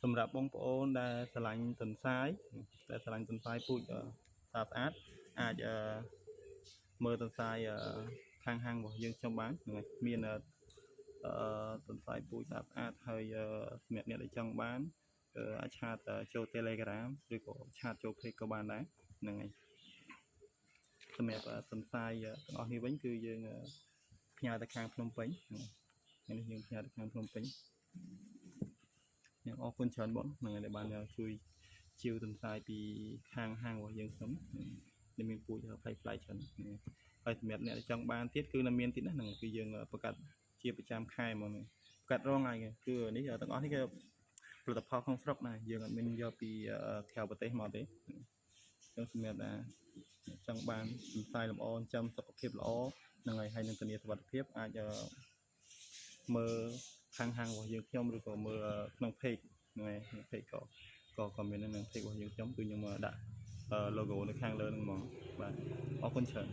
សម្រាប់បងប្អូនដែលស្រឡាញ់ទន្សាយពូជស្អាតអាចមើលទន្សាយខាងហាងរបស់យើងខ្ញុំបានហ្នឹងហើយមានទន្សាយពូជស្អាតហើយសម្រាប់អ្នកដែលចង់បានអាចឆាតចូល Telegram ឬក៏ឆាតចូល Page ក៏បានដែរហ្នឹងហើយសម្រាប់ទន្សាយទាំងអស់នេះវិញគឺយើងផ្ញើទៅខាងភ្នំពេញហ្នឹងនេះយើងផ្ញើទៅខាងភ្នំពេញខ្ញុំអរគុណច្រើនបងហ្នឹងហើយដែលបានជួយជាវទន្សាយពីខាងហាងរបស់យើងខ្ញុំដែលមានពូជផ្លែច្រើនហើយសម្រាប់អ្នកដែលចង់បានទៀតគឺនៅមានទៀតណាហ្នឹងគឺយើងប្រកាសជាប្រចាំខែហ្មងប្រកាសរងហើយគឺនេះទាំងអស់នេះគឺផលិតផលក្នុងស្រុកណាយើងអត់មានយកពីក្រៅប្រទេសមកទេចឹងសម្រាប់ចង់បានទន្សាយលម្អចាំសុខភាពល្អហ្នឹងហើយនឹងធានាសុខភាពអាចមើលខាងហាងរបស់យើងខ្ញុំឬក៏មើលក្នុង Page ហ្នឹងហើយ Page ក៏មាននៅក្នុង Page របស់យើងខ្ញុំគឺខ្ញុំដាក់ logo នៅខាងលើហ្នឹងហ្មងបាទអរគុណច្រើន